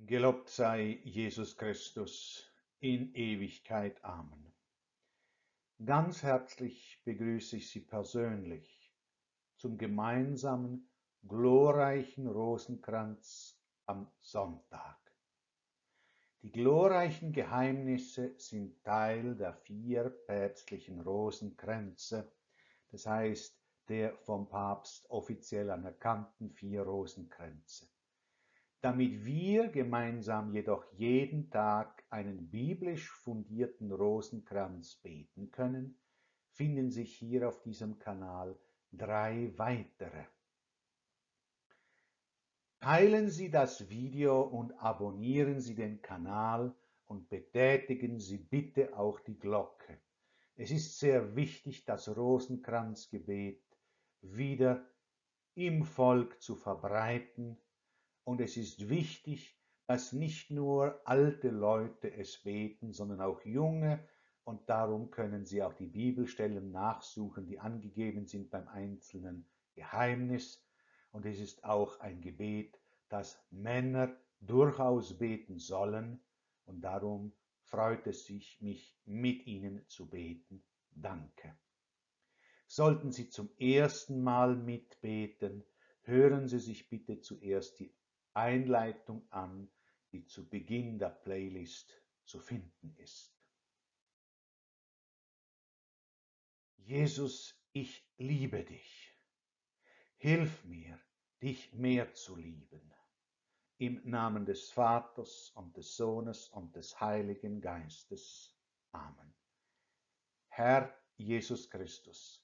Gelobt sei Jesus Christus in Ewigkeit. Amen. Ganz herzlich begrüße ich Sie persönlich zum gemeinsamen glorreichen Rosenkranz am Sonntag. Die glorreichen Geheimnisse sind Teil der 4 päpstlichen Rosenkränze, das heißt der vom Papst offiziell anerkannten 4 Rosenkränze. Damit wir gemeinsam jedoch jeden Tag einen biblisch fundierten Rosenkranz beten können, finden sich hier auf diesem Kanal 3 weitere. Teilen Sie das Video und abonnieren Sie den Kanal und betätigen Sie bitte auch die Glocke. Es ist sehr wichtig, das Rosenkranzgebet wieder im Volk zu verbreiten. Und es ist wichtig, dass nicht nur alte Leute es beten, sondern auch junge. Und darum können Sie auch die Bibelstellen nachsuchen, die angegeben sind beim einzelnen Geheimnis. Und es ist auch ein Gebet, das Männer durchaus beten sollen. Und darum freut es mich, mit Ihnen zu beten. Danke. Sollten Sie zum ersten Mal mitbeten, hören Sie sich bitte zuerst die Einleitung an, die zu Beginn der Playlist zu finden ist. Jesus, ich liebe dich. Hilf mir, dich mehr zu lieben. Im Namen des Vaters und des Sohnes und des Heiligen Geistes. Amen. Herr Jesus Christus,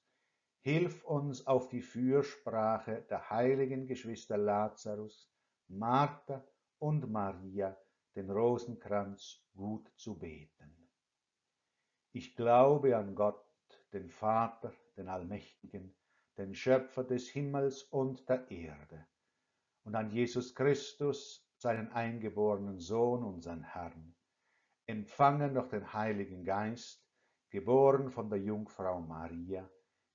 hilf uns auf die Fürsprache der heiligen Geschwister Lazarus, Martha und Maria, den Rosenkranz gut zu beten. Ich glaube an Gott, den Vater, den Allmächtigen, den Schöpfer des Himmels und der Erde, und an Jesus Christus, seinen eingeborenen Sohn, unseren Herrn, empfangen durch den Heiligen Geist, geboren von der Jungfrau Maria,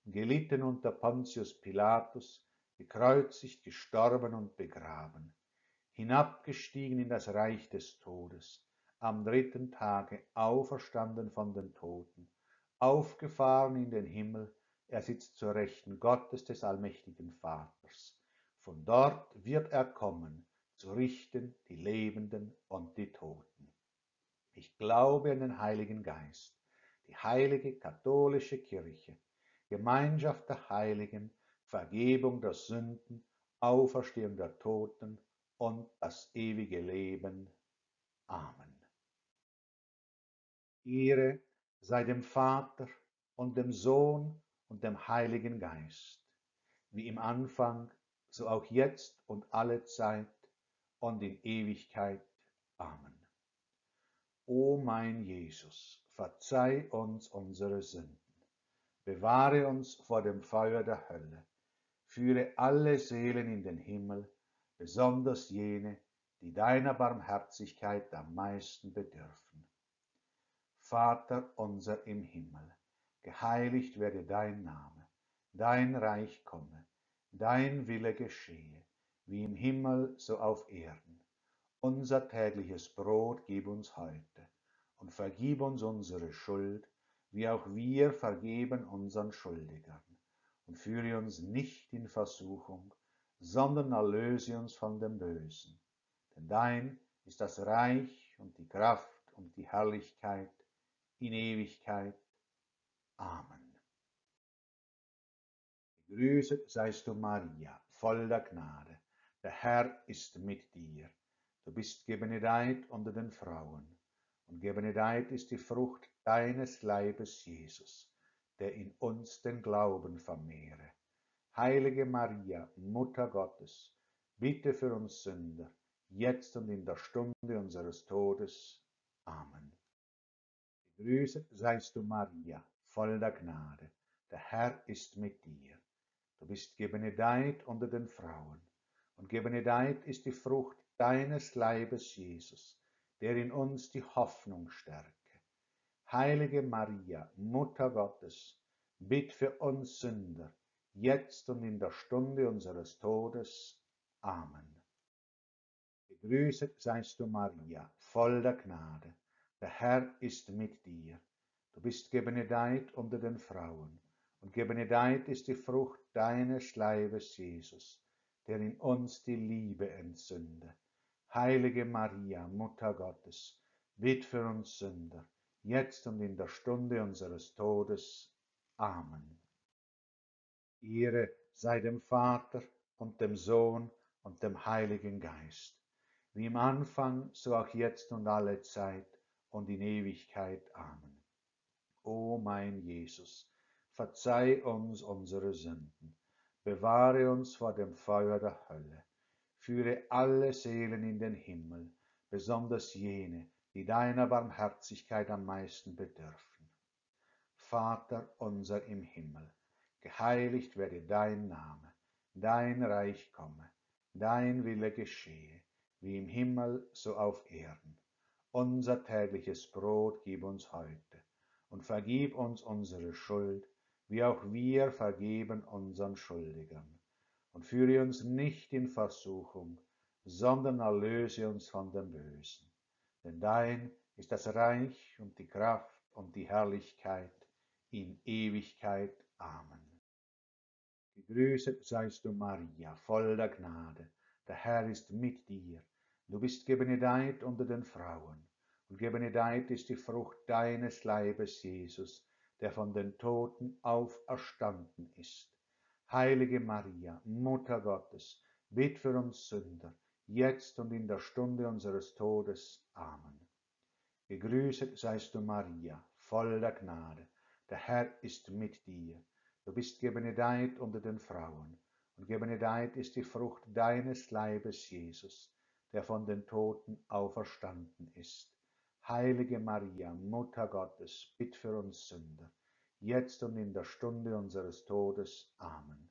gelitten unter Pontius Pilatus, gekreuzigt, gestorben und begraben, hinabgestiegen in das Reich des Todes, am 3. Tage auferstanden von den Toten, aufgefahren in den Himmel, er sitzt zur Rechten Gottes des allmächtigen Vaters. Von dort wird er kommen, zu richten die Lebenden und die Toten. Ich glaube an den Heiligen Geist, die heilige katholische Kirche, Gemeinschaft der Heiligen, Vergebung der Sünden, Auferstehung der Toten und das ewige Leben. Amen. Ehre sei dem Vater und dem Sohn und dem Heiligen Geist, wie im Anfang, so auch jetzt und alle Zeit und in Ewigkeit. Amen. O mein Jesus, verzeih uns unsere Sünden, bewahre uns vor dem Feuer der Hölle, führe alle Seelen in den Himmel, besonders jene, die deiner Barmherzigkeit am meisten bedürfen. Vater unser im Himmel, geheiligt werde dein Name, dein Reich komme, dein Wille geschehe, wie im Himmel so auf Erden. Unser tägliches Brot gib uns heute und vergib uns unsere Schuld, wie auch wir vergeben unseren Schuldigern. Und führe uns nicht in Versuchung, sondern erlöse uns von dem Bösen. Denn dein ist das Reich und die Kraft und die Herrlichkeit in Ewigkeit. Amen. Gegrüßet seist du, Maria, voll der Gnade. Der Herr ist mit dir. Du bist gebenedeit unter den Frauen, und gebenedeit ist die Frucht deines Leibes, Jesus, der in uns den Glauben vermehre. Heilige Maria, Mutter Gottes, bitte für uns Sünder, jetzt und in der Stunde unseres Todes. Amen. Gegrüßet seist du, Maria, voll der Gnade. Der Herr ist mit dir. Du bist gebenedeit unter den Frauen, und gebenedeit ist die Frucht deines Leibes, Jesus, der in uns die Hoffnung stärke. Heilige Maria, Mutter Gottes, bitt für uns Sünder, jetzt und in der Stunde unseres Todes. Amen. Gegrüßet seist du, Maria, voll der Gnade. Der Herr ist mit dir. Du bist gebenedeit unter den Frauen, und gebenedeit ist die Frucht deines Leibes, Jesus, der in uns die Liebe entzünde. Heilige Maria, Mutter Gottes, bitt für uns Sünder, jetzt und in der Stunde unseres Todes. Amen. Ehre sei dem Vater und dem Sohn und dem Heiligen Geist, wie im Anfang, so auch jetzt und alle Zeit und in Ewigkeit. Amen. O mein Jesus, verzeih uns unsere Sünden, bewahre uns vor dem Feuer der Hölle, führe alle Seelen in den Himmel, besonders jene, die deiner Barmherzigkeit am meisten bedürfen. Vater unser im Himmel, geheiligt werde dein Name, dein Reich komme, dein Wille geschehe, wie im Himmel so auf Erden. Unser tägliches Brot gib uns heute und vergib uns unsere Schuld, wie auch wir vergeben unseren Schuldigern. Und führe uns nicht in Versuchung, sondern erlöse uns von dem Bösen. Denn dein ist das Reich und die Kraft und die Herrlichkeit in Ewigkeit. Amen. Gegrüßet seist du, Maria, voll der Gnade. Der Herr ist mit dir. Du bist gebenedeit unter den Frauen, und gebenedeit ist die Frucht deines Leibes, Jesus, der von den Toten auferstanden ist. Heilige Maria, Mutter Gottes, bitt für uns Sünder, jetzt und in der Stunde unseres Todes. Amen. Gegrüßet seist du, Maria, voll der Gnade. Der Herr ist mit dir. Du bist gebenedeit unter den Frauen, und gebenedeit ist die Frucht deines Leibes, Jesus, der von den Toten auferstanden ist. Heilige Maria, Mutter Gottes, bitt für uns Sünder, jetzt und in der Stunde unseres Todes. Amen.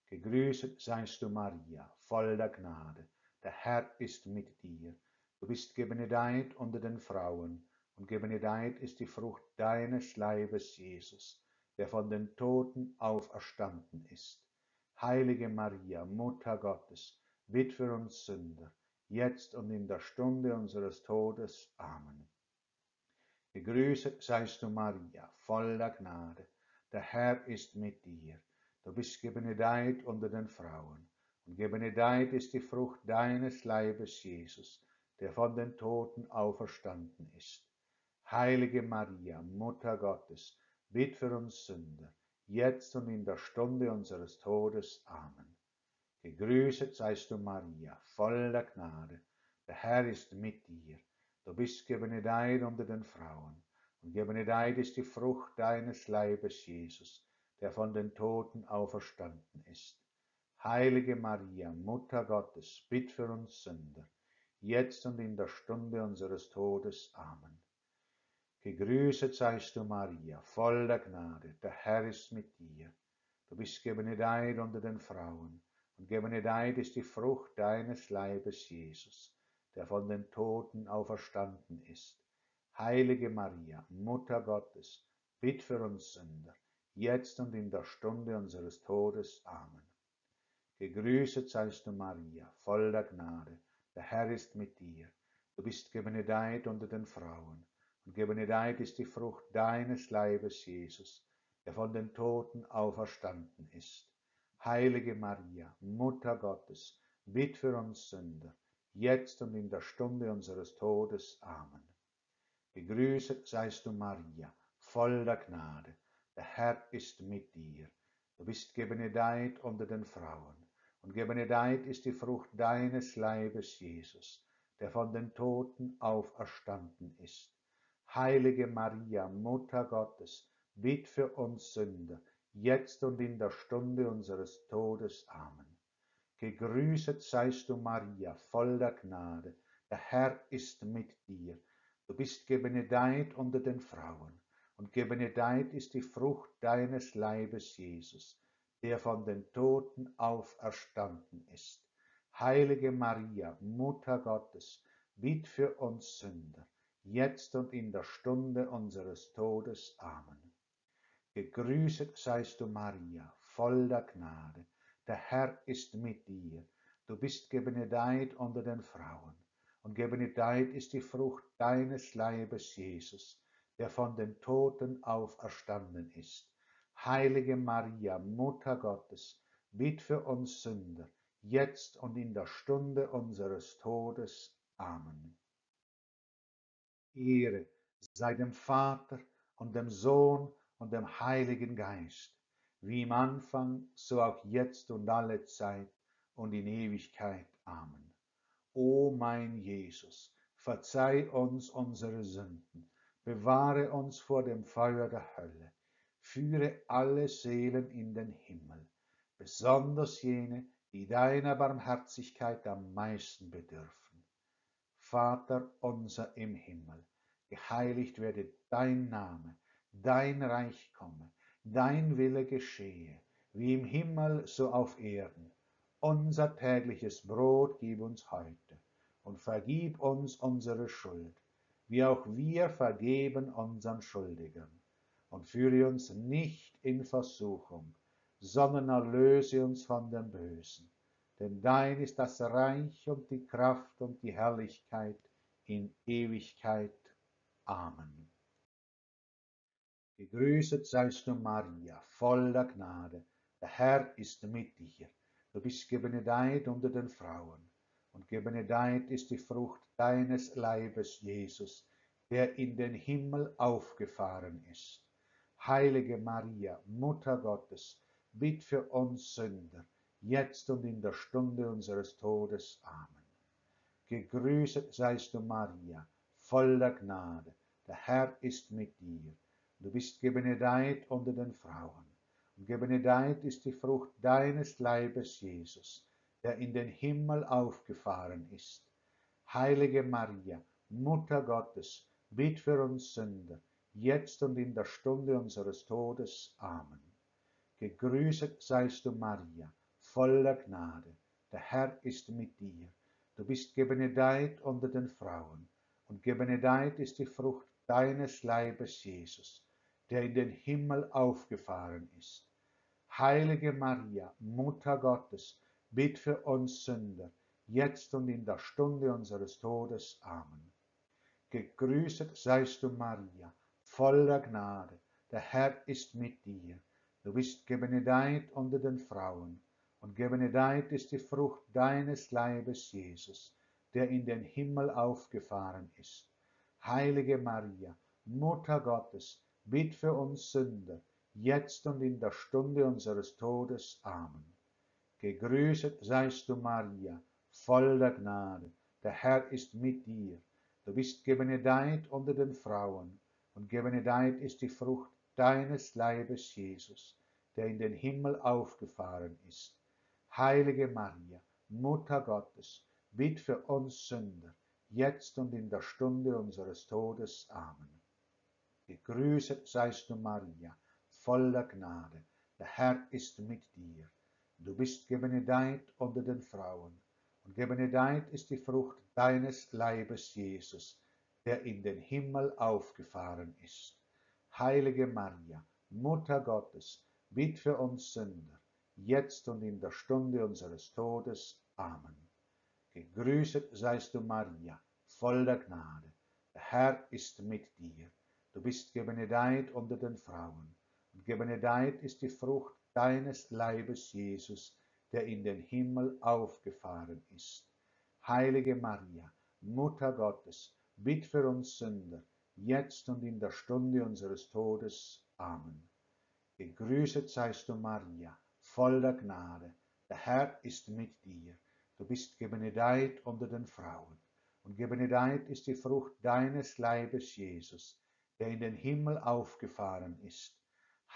Gegrüßet seist du, Maria, voll der Gnade. Der Herr ist mit dir. Du bist gebenedeit unter den Frauen, und gebenedeit ist die Frucht deines Leibes, Jesus, der von den Toten auferstanden ist. Heilige Maria, Mutter Gottes, bitt für uns Sünder, jetzt und in der Stunde unseres Todes. Amen. Gegrüßet seist du, Maria, voll der Gnade. Der Herr ist mit dir. Du bist gebenedeit unter den Frauen, und gebenedeit ist die Frucht deines Leibes, Jesus, der von den Toten auferstanden ist. Heilige Maria, Mutter Gottes, bitt für uns Sünder, jetzt und in der Stunde unseres Todes. Amen. Gegrüßet seist du, Maria, voll der Gnade. Der Herr ist mit dir. Du bist gebenedeit unter den Frauen, und gebenedeit ist die Frucht deines Leibes, Jesus, der von den Toten auferstanden ist. Heilige Maria, Mutter Gottes, bitt für uns Sünder, jetzt und in der Stunde unseres Todes. Amen. Gegrüßet seist du, Maria, voll der Gnade, der Herr ist mit dir. Du bist gebenedeit unter den Frauen, und gebenedeit ist die Frucht deines Leibes, Jesus, der von den Toten auferstanden ist. Heilige Maria, Mutter Gottes, bitt für uns Sünder, jetzt und in der Stunde unseres Todes. Amen. Gegrüßet seist du, Maria, voll der Gnade, der Herr ist mit dir. Du bist gebenedeit unter den Frauen, und gebenedeit ist die Frucht deines Leibes, Jesus, der von den Toten auferstanden ist. Heilige Maria, Mutter Gottes, bitt für uns Sünder, jetzt und in der Stunde unseres Todes. Amen. Gegrüßet seist du, Maria, voll der Gnade, der Herr ist mit dir. Du bist gebenedeit unter den Frauen, und gebenedeit ist die Frucht deines Leibes, Jesus, der von den Toten auferstanden ist. Heilige Maria, Mutter Gottes, bitt für uns Sünder, jetzt und in der Stunde unseres Todes. Amen. Gegrüßet seist du, Maria, voll der Gnade, der Herr ist mit dir. Du bist gebenedeit unter den Frauen, und gebenedeit ist die Frucht deines Leibes, Jesus, der von den Toten auferstanden ist. Heilige Maria, Mutter Gottes, bitt für uns Sünder, jetzt und in der Stunde unseres Todes. Amen. Gegrüßet seist du, Maria, voll der Gnade, der Herr ist mit dir. du bist gebenedeit unter den Frauen, und gebenedeit ist die Frucht deines Leibes, Jesus, der von den Toten auferstanden ist. Heilige Maria, Mutter Gottes, bitt für uns Sünder, jetzt und in der Stunde unseres Todes. Amen. Ehre sei dem Vater und dem Sohn und dem Heiligen Geist, wie im Anfang, so auch jetzt und alle Zeit und in Ewigkeit. Amen. O mein Jesus, verzeih uns unsere Sünden, bewahre uns vor dem Feuer der Hölle, führe alle Seelen in den Himmel, besonders jene, die deiner Barmherzigkeit am meisten bedürfen. Vater unser im Himmel, geheiligt werde dein Name, dein Reich komme, dein Wille geschehe, wie im Himmel so auf Erden. Unser tägliches Brot gib uns heute und vergib uns unsere Schuld, wie auch wir vergeben unseren Schuldigern. Und führe uns nicht in Versuchung, sondern erlöse uns von dem Bösen. Denn dein ist das Reich und die Kraft und die Herrlichkeit in Ewigkeit. Amen. Gegrüßet seist du, Maria, voller Gnade, der Herr ist mit dir. Du bist gebenedeit unter den Frauen, und gebenedeit ist die Frucht deines Leibes, Jesus, der in den Himmel aufgefahren ist. Heilige Maria, Mutter Gottes, bitt für uns Sünder, jetzt und in der Stunde unseres Todes. Amen. Gegrüßet seist du, Maria, voller Gnade, der Herr ist mit dir. Du bist gebenedeit unter den Frauen, und gebenedeit ist die Frucht deines Leibes, Jesus, der in den Himmel aufgefahren ist. Heilige Maria, Mutter Gottes, bitt für uns Sünder, jetzt und in der Stunde unseres Todes. Amen. Gegrüßet seist du, Maria, voller Gnade, der Herr ist mit dir. Du bist gebenedeit unter den Frauen, und gebenedeit ist die Frucht deines Leibes, Jesus, der in den Himmel aufgefahren ist. Heilige Maria, Mutter Gottes, bitt für uns Sünder, jetzt und in der Stunde unseres Todes. Amen. Gegrüßet seist du, Maria, voller Gnade, der Herr ist mit dir. Du bist gebenedeit unter den Frauen, und gebenedeit ist die Frucht deines Leibes, Jesus, der in den Himmel aufgefahren ist. Heilige Maria, Mutter Gottes, bitt für uns Sünder, jetzt und in der Stunde unseres Todes. Amen. Gegrüßet seist du, Maria, voller Gnade, der Herr ist mit dir. Du bist gebenedeit unter den Frauen, und gebenedeit ist die Frucht deines Leibes, Jesus, der in den Himmel aufgefahren ist. Heilige Maria, Mutter Gottes, bitt für uns Sünder, jetzt und in der Stunde unseres Todes. Amen. Gegrüßet seist du, Maria, voller Gnade, der Herr ist mit dir. Du bist gebenedeit unter den Frauen, und gebenedeit ist die Frucht deines Leibes, Jesus, der in den Himmel aufgefahren ist. Heilige Maria, Mutter Gottes, bitt für uns Sünder, jetzt und in der Stunde unseres Todes. Amen. Gegrüßet seist du, Maria, voller Gnade, der Herr ist mit dir. Du bist gebenedeit unter den Frauen, und gebenedeit ist die Frucht deines Leibes, Jesus, der in den Himmel aufgefahren ist. Heilige Maria, Mutter Gottes, bitt für uns Sünder, jetzt und in der Stunde unseres Todes. Amen. Gegrüßet seist du, Maria, voller Gnade, der Herr ist mit dir. Du bist gebenedeit unter den Frauen, und gebenedeit ist die Frucht deines Leibes, Jesus, der in den Himmel aufgefahren ist.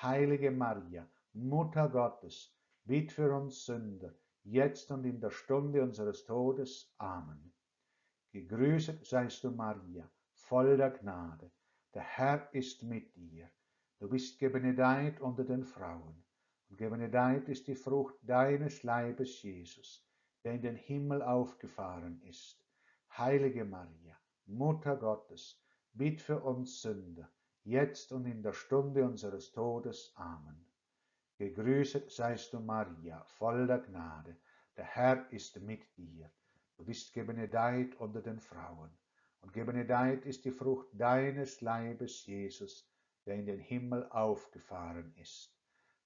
Heilige Maria, Mutter Gottes, bitt für uns Sünder, jetzt und in der Stunde unseres Todes. Amen. Gegrüßet seist du, Maria, voller Gnade, der Herr ist mit dir. Du bist gebenedeit unter den Frauen, und gebenedeit ist die Frucht deines Leibes, Jesus, der in den Himmel aufgefahren ist. Heilige Maria, Mutter Gottes, bitt für uns Sünder, jetzt und in der Stunde unseres Todes. Amen. Gegrüßet seist du, Maria, voller Gnade, der Herr ist mit dir. Du bist gebenedeit unter den Frauen, und gebenedeit ist die Frucht deines Leibes, Jesus, der in den Himmel aufgefahren ist.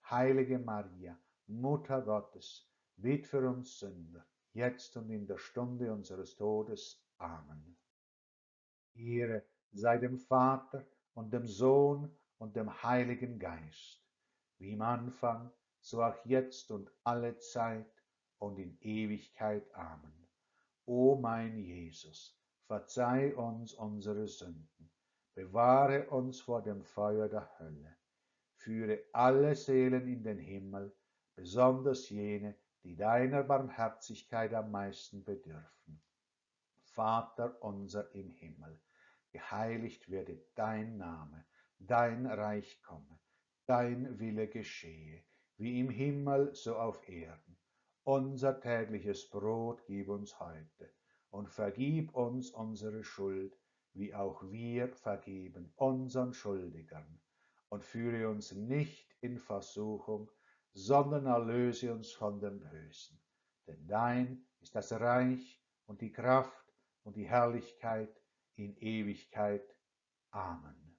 Heilige Maria, Mutter Gottes, bitt für uns Sünder, jetzt und in der Stunde unseres Todes. Amen. Ehre sei dem Vater und dem Sohn und dem Heiligen Geist, wie im Anfang, so auch jetzt und alle Zeit und in Ewigkeit. Amen. O mein Jesus, verzeih uns unsere Sünden, bewahre uns vor dem Feuer der Hölle, führe alle Seelen in den Himmel, besonders jene, die deiner Barmherzigkeit am meisten bedürfen. Vater unser im Himmel, geheiligt werde dein Name, dein Reich komme, dein Wille geschehe, wie im Himmel so auf Erden. Unser tägliches Brot gib uns heute und vergib uns unsere Schuld, wie auch wir vergeben unseren Schuldigern. Und führe uns nicht in Versuchung, sondern erlöse uns von dem Bösen. Denn dein ist das Reich und die Kraft und die Herrlichkeit in Ewigkeit. Amen.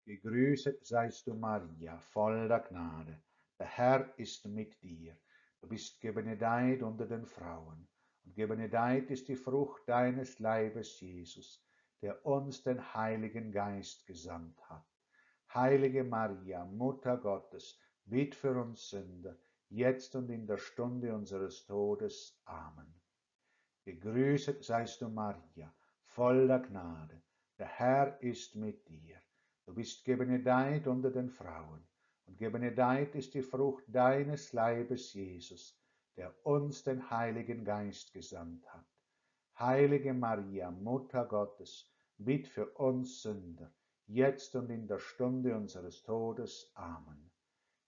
Gegrüßet seist du, Maria, voll der Gnade. Der Herr ist mit dir. Du bist gebenedeit unter den Frauen, und gebenedeit ist die Frucht deines Leibes, Jesus, der uns den Heiligen Geist gesandt hat. Heilige Maria, Mutter Gottes, bitt für uns Sünder, jetzt und in der Stunde unseres Todes. Amen. Gegrüßet seist du, Maria, voll der Gnade. Der Herr ist mit dir. Du bist gebenedeit unter den Frauen, und gebenedeit ist die Frucht deines Leibes, Jesus, der uns den Heiligen Geist gesandt hat. Heilige Maria, Mutter Gottes, bitt für uns Sünder, jetzt und in der Stunde unseres Todes. Amen.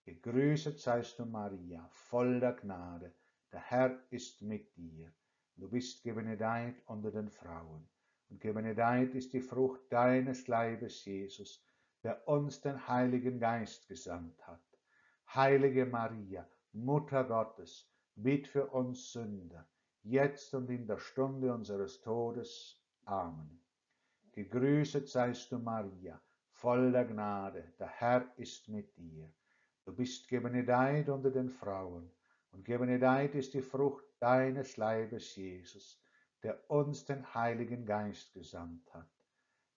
Gegrüßet seist du, Maria, voll der Gnade. Der Herr ist mit dir. Du bist gebenedeit unter den Frauen, und gebenedeit ist die Frucht deines Leibes, Jesus, der uns den Heiligen Geist gesandt hat. Heilige Maria, Mutter Gottes, bitt für uns Sünder, jetzt und in der Stunde unseres Todes. Amen. Gegrüßet seist du, Maria, voll der Gnade, der Herr ist mit dir. Du bist gebenedeit unter den Frauen, und gebenedeit ist die Frucht deines Leibes, Jesus, der uns den Heiligen Geist gesandt hat.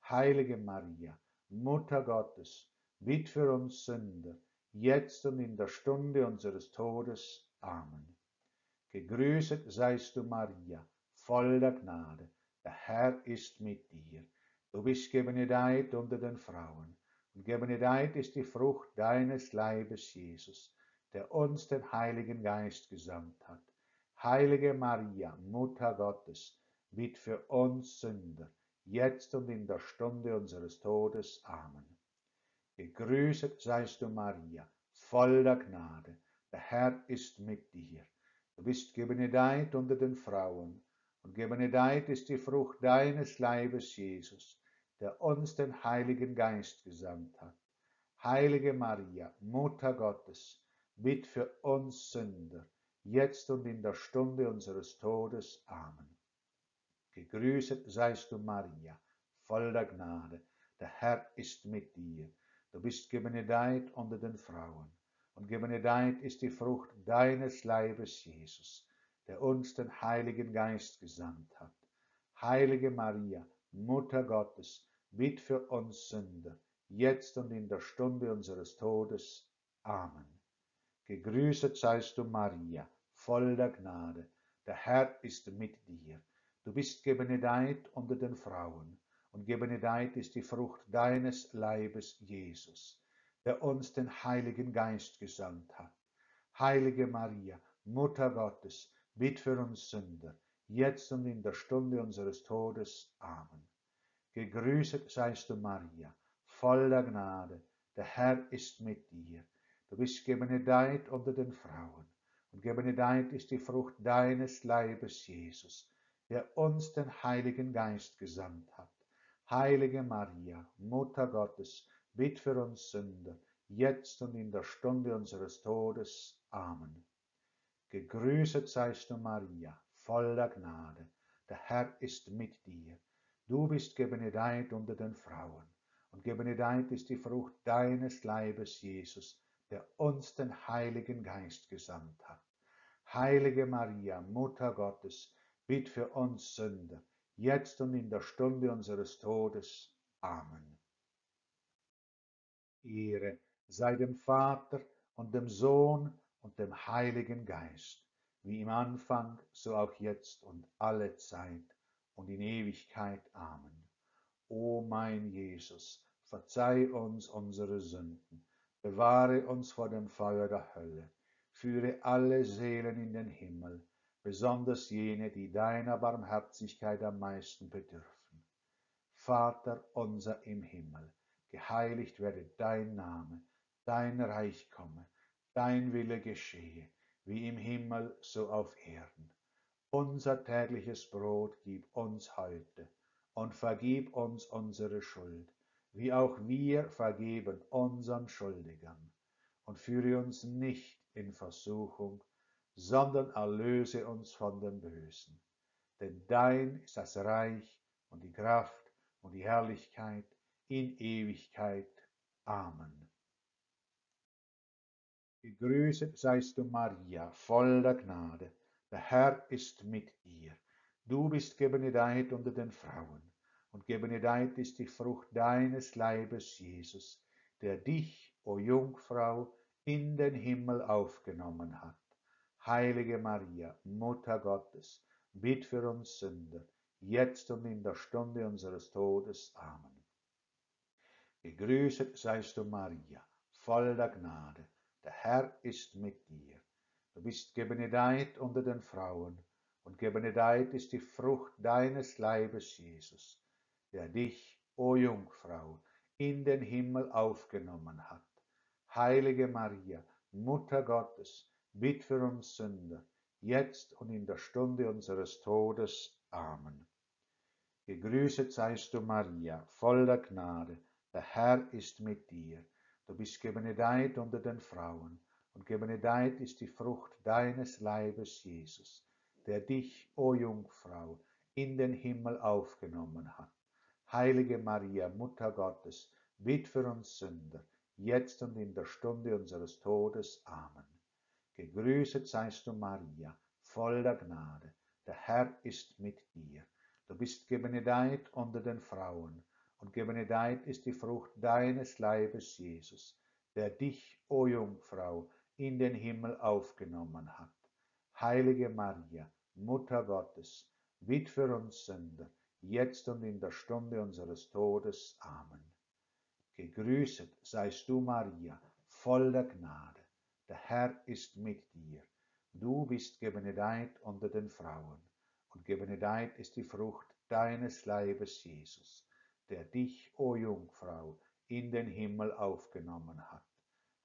Heilige Maria, Mutter Gottes, bitt für uns Sünder, jetzt und in der Stunde unseres Todes. Amen. Gegrüßet seist du, Maria, voll der Gnade, der Herr ist mit dir. Du bist gebenedeit unter den Frauen, und gebenedeit ist die Frucht deines Leibes, Jesus, der uns den Heiligen Geist gesandt hat. Heilige Maria, Mutter Gottes, bitt für uns Sünder, jetzt und in der Stunde unseres Todes. Amen. Gegrüßet seist du, Maria, voll der Gnade, der Herr ist mit dir. Du bist gebenedeit unter den Frauen, und gebenedeit ist die Frucht deines Leibes, Jesus, der uns den Heiligen Geist gesandt hat. Heilige Maria, Mutter Gottes, bitt für uns Sünder, jetzt und in der Stunde unseres Todes. Amen. Gegrüßet seist du, Maria, voll der Gnade, der Herr ist mit dir. Du bist gebenedeit unter den Frauen, und gebenedeit ist die Frucht deines Leibes, Jesus, der uns den Heiligen Geist gesandt hat. Heilige Maria, Mutter Gottes, bitt für uns Sünder, jetzt und in der Stunde unseres Todes. Amen. Gegrüßet seist du, Maria, voll der Gnade, der Herr ist mit dir. Du bist gebenedeit unter den Frauen, und gebenedeit ist die Frucht deines Leibes, Jesus, der uns den Heiligen Geist gesandt hat. Heilige Maria, Mutter Gottes, bitt für uns Sünder, jetzt und in der Stunde unseres Todes. Amen. Gegrüßet seist du, Maria, voll der Gnade, der Herr ist mit dir. Du bist gebenedeit unter den Frauen, und gebenedeit ist die Frucht deines Leibes, Jesus, der uns den Heiligen Geist gesandt hat. Heilige Maria, Mutter Gottes, bitt für uns Sünder, jetzt und in der Stunde unseres Todes. Amen. Gegrüßet seist du, Maria, voller Gnade. Der Herr ist mit dir. Du bist gebenedeit unter den Frauen, und gebenedeit ist die Frucht deines Leibes, Jesus, der uns den Heiligen Geist gesandt hat. Heilige Maria, Mutter Gottes, bitt für uns Sünder, jetzt und in der Stunde unseres Todes. Amen. Ehre sei dem Vater und dem Sohn und dem Heiligen Geist, wie im Anfang, so auch jetzt und alle Zeit und in Ewigkeit. Amen. O mein Jesus, verzeih uns unsere Sünden, bewahre uns vor dem Feuer der Hölle, führe alle Seelen in den Himmel, besonders jene, die deiner Barmherzigkeit am meisten bedürfen. Vater unser im Himmel, geheiligt werde dein Name, dein Reich komme, dein Wille geschehe, wie im Himmel so auf Erden. Unser tägliches Brot gib uns heute und vergib uns unsere Schuld, wie auch wir vergeben unseren Schuldigern. Und führe uns nicht in Versuchung, sondern erlöse uns von dem Bösen. Denn dein ist das Reich und die Kraft und die Herrlichkeit in Ewigkeit. Amen. Gegrüßet seist du, Maria, voller Gnade. Der Herr ist mit dir. Du bist gebenedeit unter den Frauen, und gebenedeit ist die Frucht deines Leibes, Jesus, der dich, o Jungfrau, in den Himmel aufgenommen hat. Heilige Maria, Mutter Gottes, bitt für uns Sünder, jetzt und in der Stunde unseres Todes. Amen. Gegrüßet seist du, Maria, voller Gnade. Der Herr ist mit dir. Du bist gebenedeit unter den Frauen, und gebenedeit ist die Frucht deines Leibes, Jesus, der dich, o Jungfrau, in den Himmel aufgenommen hat. Heilige Maria, Mutter Gottes, bitt für uns Sünder, jetzt und in der Stunde unseres Todes. Amen. Gegrüßet seist du, Maria, voller Gnade, der Herr ist mit dir. Du bist gebenedeit unter den Frauen, und gebenedeit ist die Frucht deines Leibes, Jesus, der dich, o Jungfrau, in den Himmel aufgenommen hat. Heilige Maria, Mutter Gottes, bitt für uns Sünder, jetzt und in der Stunde unseres Todes. Amen. Gegrüßet seist du, Maria, voller Gnade, der Herr ist mit dir. Du bist gebenedeit unter den Frauen, und gebenedeit ist die Frucht deines Leibes, Jesus, der dich, o Jungfrau, in den Himmel aufgenommen hat. Heilige Maria, Mutter Gottes, bitt für uns Sünder, jetzt und in der Stunde unseres Todes. Amen. Gegrüßet seist du, Maria, voller Gnade. Der Herr ist mit dir. Du bist gebenedeit unter den Frauen, und gebenedeit ist die Frucht deines Leibes, Jesus, der dich, o Jungfrau, in den Himmel aufgenommen hat.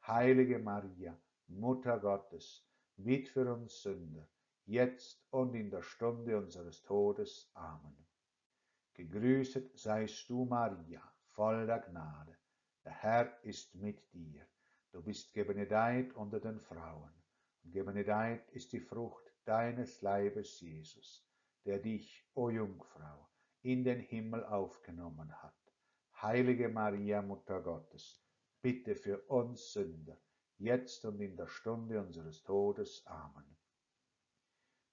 Heilige Maria, Mutter Gottes, bitt für uns Sünder, jetzt und in der Stunde unseres Todes. Amen. Gegrüßet seist du, Maria, voller Gnade. Der Herr ist mit dir. Du bist gebenedeit unter den Frauen, und gebenedeit ist die Frucht deines Leibes, Jesus, der dich, o Jungfrau, in den Himmel aufgenommen hat. Heilige Maria, Mutter Gottes, bitte für uns Sünder, jetzt und in der Stunde unseres Todes. Amen.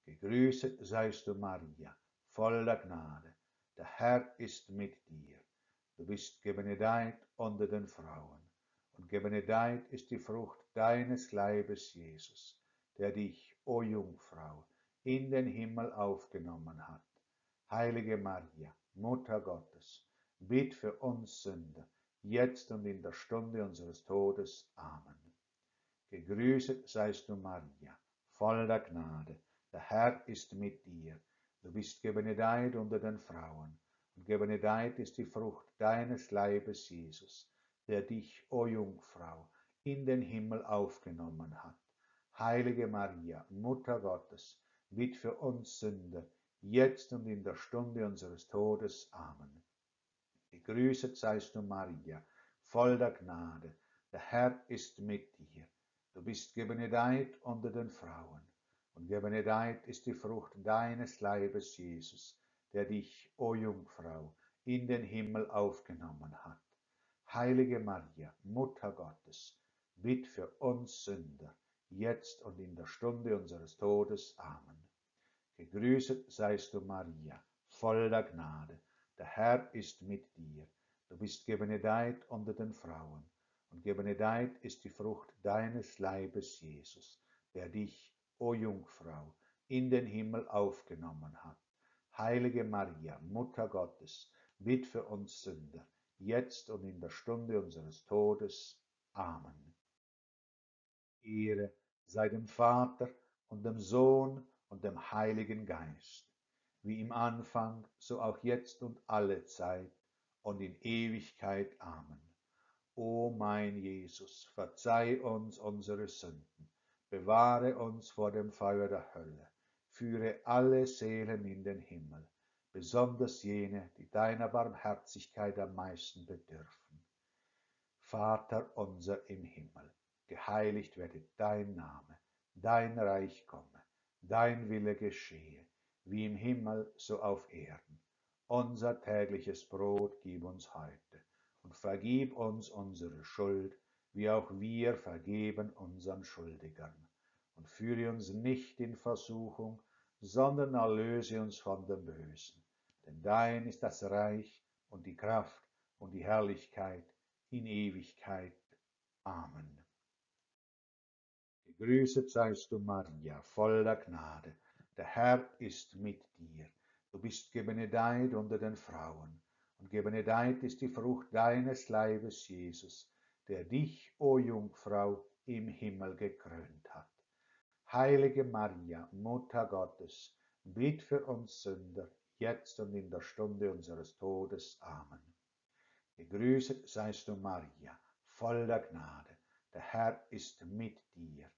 Gegrüßet seist du, Maria, voller Gnade. Der Herr ist mit dir. Du bist gebenedeit unter den Frauen, und gebenedeit ist die Frucht deines Leibes, Jesus, der dich, o Jungfrau, in den Himmel aufgenommen hat. Heilige Maria, Mutter Gottes, bitt für uns Sünder, jetzt und in der Stunde unseres Todes. Amen. Gegrüßet seist du, Maria, voller Gnade. Der Herr ist mit dir. Du bist gebenedeit unter den Frauen, und gebenedeit ist die Frucht deines Leibes, Jesus, der dich, o Jungfrau, in den Himmel aufgenommen hat. Heilige Maria, Mutter Gottes, bitt für uns Sünder, jetzt und in der Stunde unseres Todes. Amen. Gegrüßet seist du, Maria, voller Gnade. Der Herr ist mit dir. Du bist gebenedeit unter den Frauen, und gebenedeit ist die Frucht deines Leibes, Jesus, der dich, o Jungfrau, in den Himmel aufgenommen hat. Heilige Maria, Mutter Gottes, bitt für uns Sünder, jetzt und in der Stunde unseres Todes. Amen. Gegrüßet seist du, Maria, voll der Gnade, der Herr ist mit dir. Du bist gebenedeit unter den Frauen, und gebenedeit ist die Frucht deines Leibes, Jesus, der dich, o Jungfrau, in den Himmel aufgenommen hat. Heilige Maria, Mutter Gottes, bitt für uns Sünder, jetzt und in der Stunde unseres Todes. Amen. Ehre sei dem Vater und dem Sohn und dem Heiligen Geist, wie im Anfang, so auch jetzt und alle Zeit und in Ewigkeit. Amen. O mein Jesus, verzeih uns unsere Sünden, bewahre uns vor dem Feuer der Hölle, führe alle Seelen in den Himmel, besonders jene, die deiner Barmherzigkeit am meisten bedürfen. Vater unser im Himmel, geheiligt werde dein Name, dein Reich komme, dein Wille geschehe, wie im Himmel so auf Erden. Unser tägliches Brot gib uns heute und vergib uns unsere Schuld, wie auch wir vergeben unseren Schuldigern. Und führe uns nicht in Versuchung, sondern erlöse uns von dem Bösen. Denn dein ist das Reich und die Kraft und die Herrlichkeit in Ewigkeit. Amen. Gegrüßet seist du, Maria, voll der Gnade. Der Herr ist mit dir. Du bist gebenedeit unter den Frauen, und gebenedeit ist die Frucht deines Leibes, Jesus, der dich, o Jungfrau, im Himmel gekrönt hat. Heilige Maria, Mutter Gottes, bitt für uns Sünder, jetzt und in der Stunde unseres Todes. Amen. Gegrüßet seist du, Maria, voll der Gnade. Der Herr ist mit dir.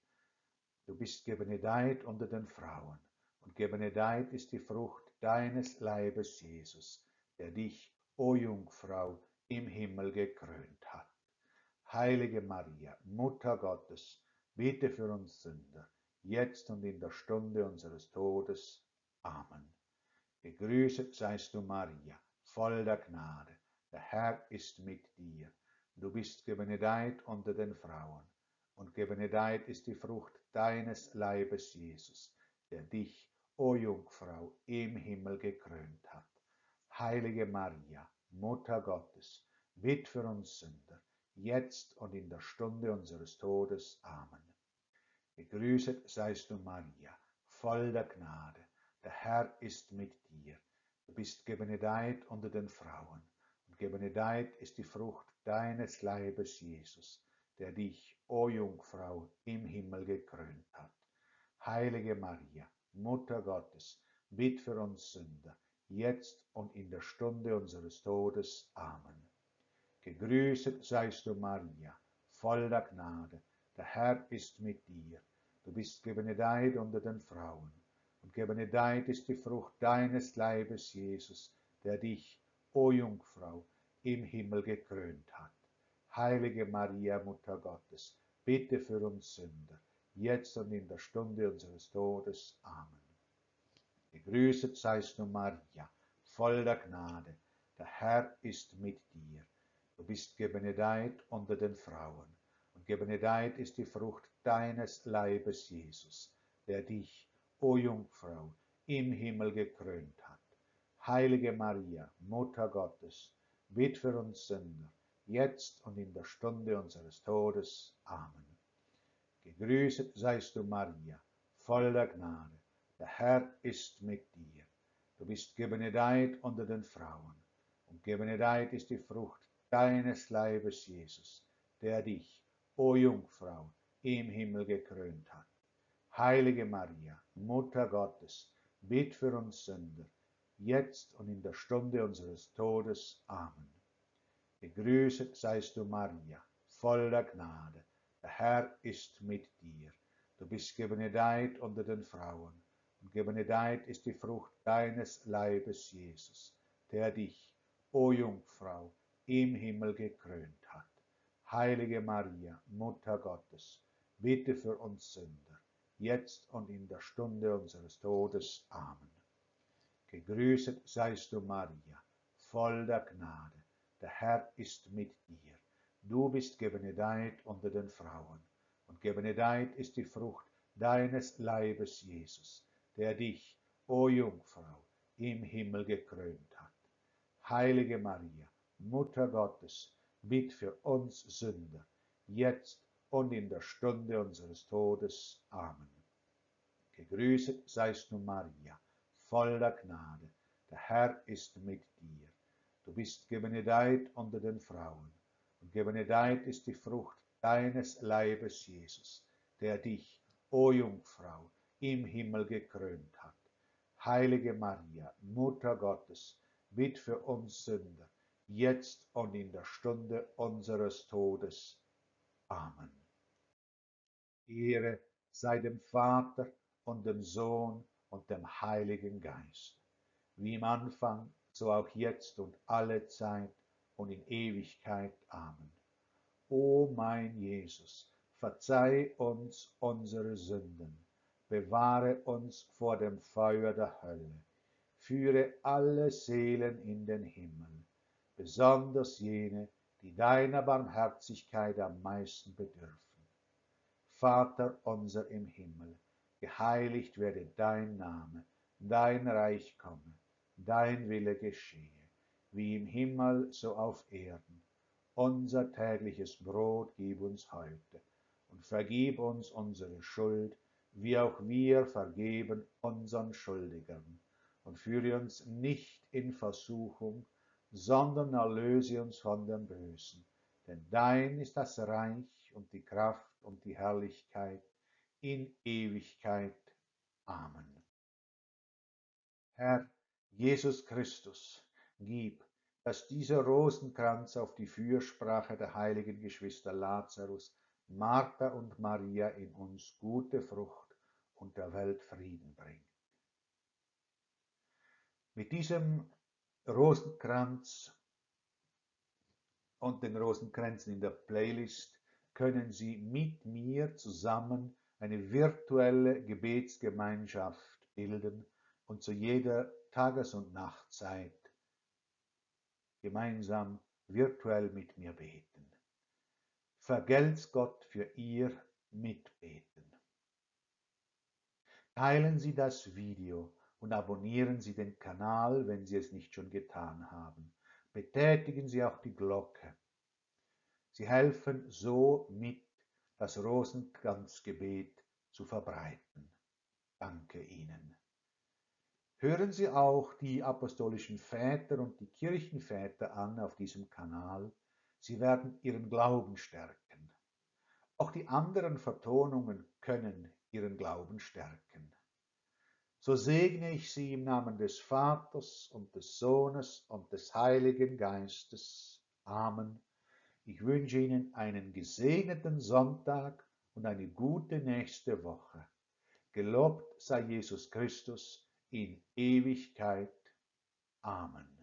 Du bist gebenedeit unter den Frauen, und gebenedeit ist die Frucht deines Leibes, Jesus, der dich, o Jungfrau, im Himmel gekrönt hat. Heilige Maria, Mutter Gottes, bitte für uns Sünder, jetzt und in der Stunde unseres Todes. Amen. Gegrüßet seist du, Maria, voll der Gnade. Der Herr ist mit dir. Du bist gebenedeit unter den Frauen, und gebenedeit ist die Frucht deines Leibes, Jesus, der dich, o Jungfrau, im Himmel gekrönt hat. Heilige Maria, Mutter Gottes, bitt für uns Sünder, jetzt und in der Stunde unseres Todes. Amen. Gegrüßet seist du, Maria, voll der Gnade. Der Herr ist mit dir. Du bist gebenedeit unter den Frauen, und gebenedeit ist die Frucht deines Leibes, Jesus, der dich, o Jungfrau, im Himmel gekrönt hat. Heilige Maria, Mutter Gottes, bitt für uns Sünder, jetzt und in der Stunde unseres Todes. Amen. Gegrüßet seist du, Maria, voll der Gnade. Der Herr ist mit dir. Du bist gebenedeit unter den Frauen, und gebenedeit ist die Frucht deines Leibes, Jesus, der dich, o Jungfrau, im Himmel gekrönt hat. Heilige Maria, Mutter Gottes, bitte für uns Sünder, jetzt und in der Stunde unseres Todes. Amen. Gegrüßet seist du, Maria, voll der Gnade. Der Herr ist mit dir. Du bist gebenedeit unter den Frauen, und gebenedeit ist die Frucht deines Leibes, Jesus, der dich, o Jungfrau, im Himmel gekrönt hat. Heilige Maria, Mutter Gottes, bitt für uns Sünder, jetzt und in der Stunde unseres Todes. Amen. Gegrüßet seist du, Maria, voll der Gnade. Der Herr ist mit dir. Du bist gebenedeit unter den Frauen, und gebenedeit ist die Frucht deines Leibes, Jesus, der dich, o Jungfrau, im Himmel gekrönt hat. Heilige Maria, Mutter Gottes, bitt für uns Sünder, jetzt und in der Stunde unseres Todes. Amen. Gegrüßet seist du, Maria, voll der Gnade. Der Herr ist mit dir. Du bist gebenedeit unter den Frauen, und gebenedeit ist die Frucht deines Leibes, Jesus, der dich, o Jungfrau, im Himmel gekrönt hat. Heilige Maria, Mutter Gottes, bitte für uns Sünder, jetzt und in der Stunde unseres Todes. Amen. Gegrüßet seist du, Maria, voll der Gnade, der Herr ist mit dir. Du bist gebenedeit unter den Frauen, und gebenedeit ist die Frucht deines Leibes, Jesus, der dich, o Jungfrau, im Himmel gekrönt hat. Heilige Maria, Mutter Gottes, bitt für uns Sünder, jetzt und in der Stunde unseres Todes. Amen. Gegrüßet seist du, Maria, voll der Gnade, der Herr ist mit dir. Du bist gebenedeit unter den Frauen, und gebenedeit ist die Frucht deines Leibes, Jesus, der dich, o Jungfrau, im Himmel gekrönt hat. Heilige Maria, Mutter Gottes, bitt für uns Sünder, jetzt und in der Stunde unseres Todes. Amen. Ehre sei dem Vater und dem Sohn und dem Heiligen Geist, wie im Anfang, so auch jetzt und alle Zeit und in Ewigkeit. Amen. O mein Jesus, verzeih uns unsere Sünden, bewahre uns vor dem Feuer der Hölle, führe alle Seelen in den Himmel, besonders jene, die deiner Barmherzigkeit am meisten bedürfen. Vater unser im Himmel, geheiligt werde dein Name, dein Reich komme, dein Wille geschehe, wie im Himmel so auf Erden. Unser tägliches Brot gib uns heute und vergib uns unsere Schuld, wie auch wir vergeben unseren Schuldigern. Und führe uns nicht in Versuchung, sondern erlöse uns von dem Bösen. Denn dein ist das Reich und die Kraft und die Herrlichkeit in Ewigkeit. Amen. Herr Jesus Christus, gib, dass dieser Rosenkranz auf die Fürsprache der heiligen Geschwister Lazarus, Martha und Maria in uns gute Frucht und der Welt Frieden bringt. Mit diesem Rosenkranz und den Rosenkränzen in der Playlist können Sie mit mir zusammen eine virtuelle Gebetsgemeinschaft bilden und zu jeder Tages- und Nachtzeit gemeinsam virtuell mit mir beten. Vergelt's Gott für Ihr Mitbeten. Teilen Sie das Video und abonnieren Sie den Kanal, wenn Sie es nicht schon getan haben. Betätigen Sie auch die Glocke. Sie helfen so mit, das Rosenkranzgebet zu verbreiten. Danke Ihnen. Hören Sie auch die apostolischen Väter und die Kirchenväter an auf diesem Kanal. Sie werden Ihren Glauben stärken. Auch die anderen Vertonungen können Ihren Glauben stärken. So segne ich Sie im Namen des Vaters und des Sohnes und des Heiligen Geistes. Amen. Ich wünsche Ihnen einen gesegneten Sonntag und eine gute nächste Woche. Gelobt sei Jesus Christus in Ewigkeit. Amen.